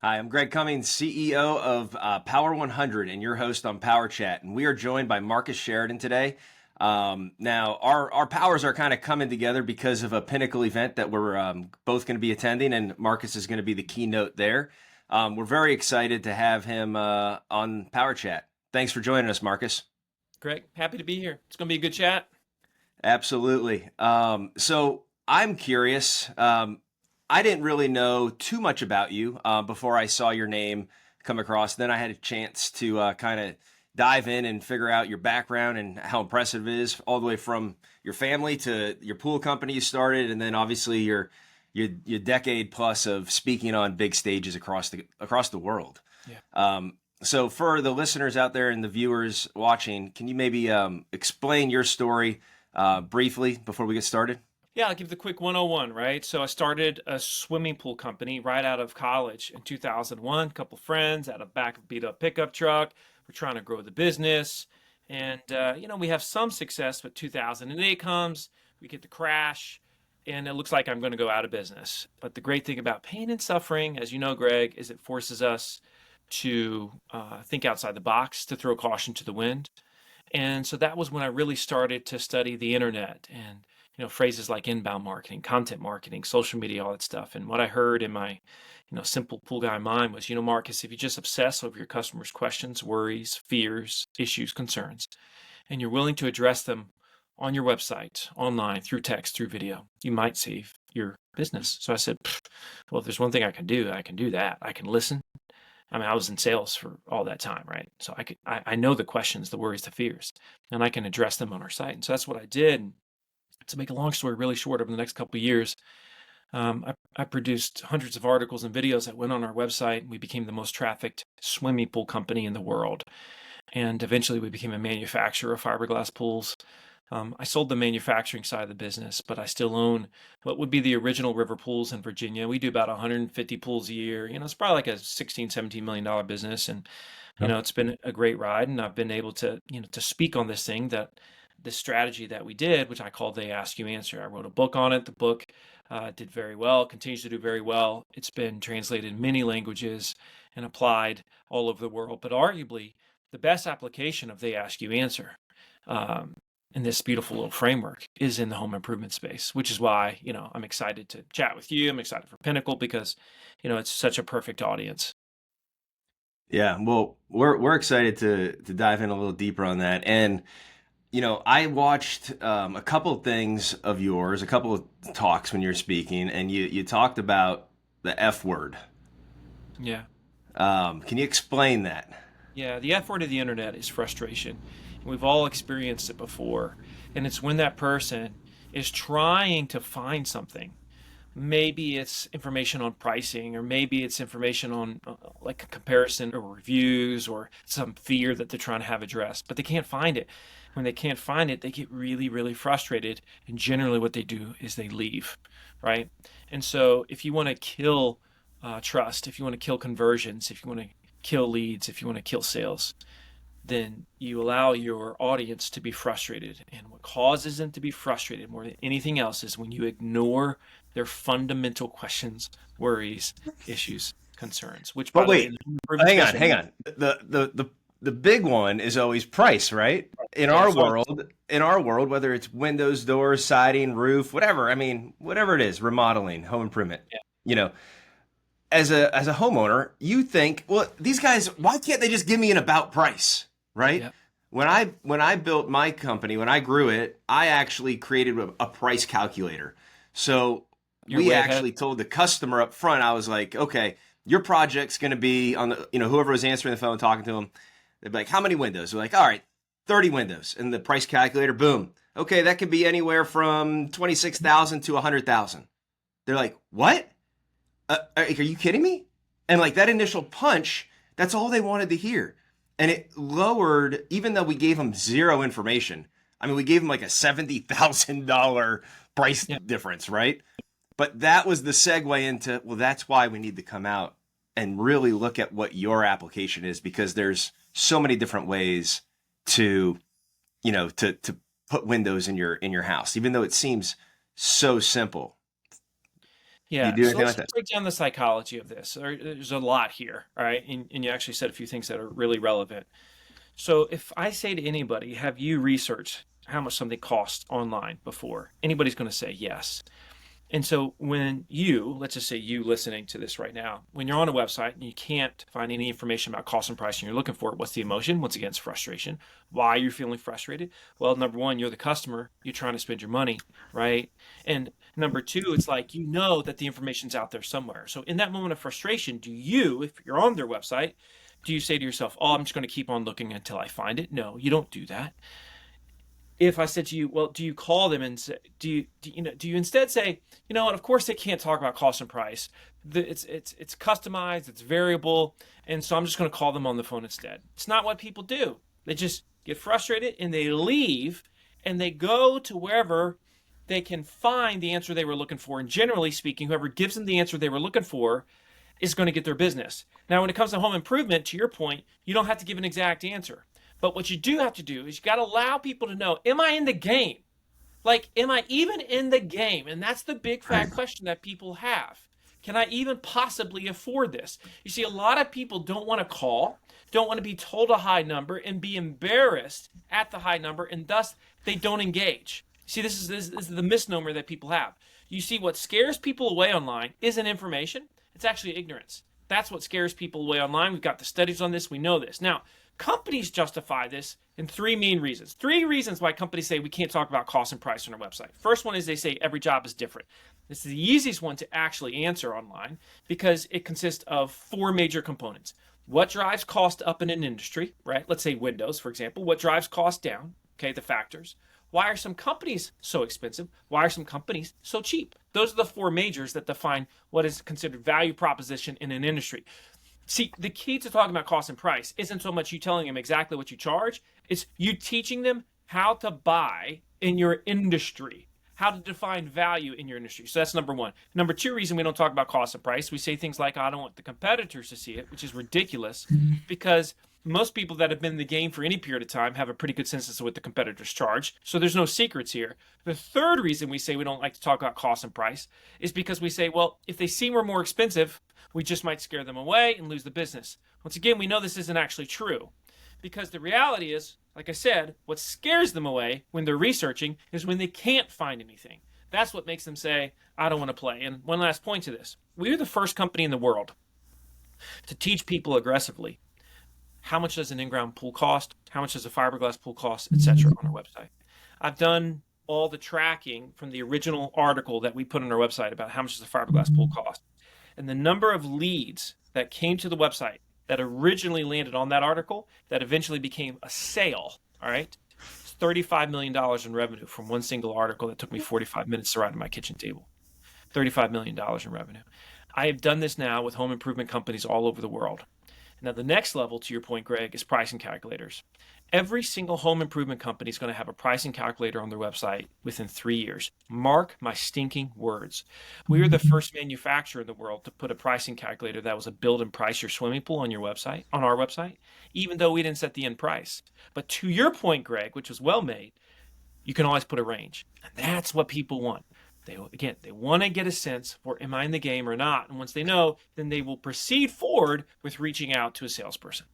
Hi, I'm Greg Cummings, CEO of Power100 and your host on PowerChat. And we are joined by Marcus Sheridan today. Now, our powers are kind of coming together because of a Pinnacle event that we're both going to be attending, and Marcus is going to be the keynote there. We're very excited to have him on PowerChat. Thanks for joining us, Marcus. Greg, happy to be here. It's going to be a good chat. Absolutely. So I'm curious. I didn't really know too much about you before I saw your name come across. Then I had a chance to kind of dive in and figure out your background and how impressive it is, all the way from your family to your pool company you started, and then obviously your decade plus of speaking on big stages across the world. Yeah. So for the listeners out there and the viewers watching, can you maybe explain your story briefly before we get started? Yeah, I'll give the quick 101, right? So I started a swimming pool company right out of college in 2001. A couple friends out of back of beat up pickup truck. We're trying to grow the business. And, we have some success, but 2008 comes, we get the crash, and it looks like I'm going to go out of business. But the great thing about pain and suffering, as you know, Greg, is it forces us to think outside the box, to throw caution to the wind. And so that was when I really started to study the internet and phrases like inbound marketing, content marketing, social media, all that stuff. And what I heard in my simple pool guy mind was, Marcus, if you just obsess over your customers' questions, worries, fears, issues, concerns, and you're willing to address them on your website, online, through text, through video, you might save your business. So I said, well, if there's one thing I can do that. I can listen. I mean, I was in sales for all that time, right? So I know the questions, the worries, the fears, and I can address them on our site. And so that's what I did. And to make a long story really short, over the next couple of years, I produced hundreds of articles and videos that went on our website, and we became the most trafficked swimming pool company in the world. And eventually we became a manufacturer of fiberglass pools. I sold the manufacturing side of the business, but I still own what would be the original river pools in Virginia. We do about 150 pools a year. It's probably like a $16-17 million business. And, it's been a great ride. And I've been able to, to speak on this strategy that we did, which I called They Ask You Answer. I wrote a book on it. The book did very well, continues to do very well. It's been translated in many languages and applied all over the world. But arguably, the best application of They Ask You Answer in this beautiful little framework is in the home improvement space, which is why, I'm excited to chat with you. I'm excited for Pinnacle because, it's such a perfect audience. Yeah, well, we're excited to dive in a little deeper on that. And I watched a couple of things of yours, a couple of talks when you're speaking, and you talked about the F word. Yeah. Can you explain that? Yeah, the F word of the internet is frustration. We've all experienced it before. And it's when that person is trying to find something. Maybe it's information on pricing, or maybe it's information on like a comparison or reviews or some fear that they're trying to have addressed, but they can't find it. When they can't find it, they get really, really frustrated. And generally what they do is they leave, right? And so if you want to kill trust, if you want to kill conversions, if you want to kill leads, if you want to kill sales, then you allow your audience to be frustrated. And what causes them to be frustrated more than anything else is when you ignore their fundamental questions, worries, issues, concerns, which, by But the way, wait, hang on. The big one is always price, right? In yeah, our so world, whether it's windows, doors, siding, roof, whatever, I mean, whatever it is, remodeling, home improvement, yeah, you know, as a homeowner, you think, well, these guys, why can't they just give me an about price, right? yeah, When I built my company, when I grew it, I actually created a price calculator. So you're we way ahead. actually told the customer up front, I was like, okay, your project's going to be on the, whoever was answering the phone, talking to them, they'd be like, how many windows? We're like, all right, 30 windows. And the price calculator, boom. Okay, that could be anywhere from 26,000 to 100,000. They're like, what? Are you kidding me? And like that initial punch, that's all they wanted to hear. And it lowered, even though we gave them zero information. I mean, we gave them like a $70,000 price Yeah. difference, right? But that was the segue into, well, that's why we need to come out and really look at what your application is, because there's so many different ways to, to put windows in your house, even though it seems so simple. Do you Yeah, do so anything let's like just that? break down the psychology of this. There's a lot here, all right? And you actually said a few things that are really relevant. So if I say to anybody, have you researched how much something costs online before? Anybody's going to say yes. And so when let's just say you listening to this right now, when you're on a website and you can't find any information about cost and price and you're looking for it, what's the emotion? Once again, it's frustration. Why are you feeling frustrated? Well, number one, you're the customer. You're trying to spend your money, right? And number two, it's like you know that the information's out there somewhere. So in that moment of frustration, if you're on their website, do you say to yourself, oh, I'm just going to keep on looking until I find it? No, you don't do that. If I said to you, well, do you call them and say, do you instead say, you know what, of course they can't talk about cost and price. It's customized, it's variable, and so I'm just going to call them on the phone instead. It's not what people do. They just get frustrated and they leave and they go to wherever they can find the answer they were looking for. And generally speaking, whoever gives them the answer they were looking for is going to get their business. Now, when it comes to home improvement, to your point, you don't have to give an exact answer. But what you do have to do is you got to allow people to know, am I in the game? Like, am I even in the game? And that's the big Right. fat question that people have. Can I even possibly afford this? You see, a lot of people don't want to call, don't want to be told a high number and be embarrassed at the high number, and thus they don't engage. See, this is the misnomer that people have. You see, what scares people away online isn't information, it's actually ignorance. That's what scares people away online. We've got the studies on this, we know this. Now, companies justify this in three main reasons. Three reasons why companies say we can't talk about cost and price on our website. First one is they say every job is different. This is the easiest one to actually answer online because it consists of four major components. What drives cost up in an industry, right? Let's say windows, for example. What drives cost down? Okay, the factors. Why are some companies so expensive? Why are some companies so cheap? Those are the four majors that define what is considered value proposition in an industry. See, the key to talking about cost and price isn't so much you telling them exactly what you charge, it's you teaching them how to buy in your industry, how to define value in your industry. So that's number one. Number two reason we don't talk about cost and price, we say things like, I don't want the competitors to see it, which is ridiculous because most people that have been in the game for any period of time have a pretty good sense as to what the competitors charge. So there's no secrets here. The third reason we say we don't like to talk about cost and price is because we say, well, if they see we're more expensive, we just might scare them away and lose the business. Once again, we know this isn't actually true because the reality is, like I said, what scares them away when they're researching is when they can't find anything. That's what makes them say, I don't want to play. And one last point to this. We are the first company in the world to teach people aggressively how much does an in-ground pool cost, how much does a fiberglass pool cost, etc. on our website. I've done all the tracking from the original article that we put on our website about how much does a fiberglass pool cost. And the number of leads that came to the website that originally landed on that article that eventually became a sale, all right, it's $35 million in revenue from one single article that took me 45 minutes to write on my kitchen table. $35 million in revenue. I have done this now with home improvement companies all over the world. Now, the next level, to your point, Greg, is pricing calculators. Every single home improvement company is going to have a pricing calculator on their website within 3 years. Mark my stinking words. We are the first manufacturer in the world to put a pricing calculator that was a build and price your swimming pool on our website, even though we didn't set the end price. But to your point, Greg, which was well made, you can always put a range. And that's what people want. They want to get a sense for, am I in the game or not? And once they know, then they will proceed forward with reaching out to a salesperson.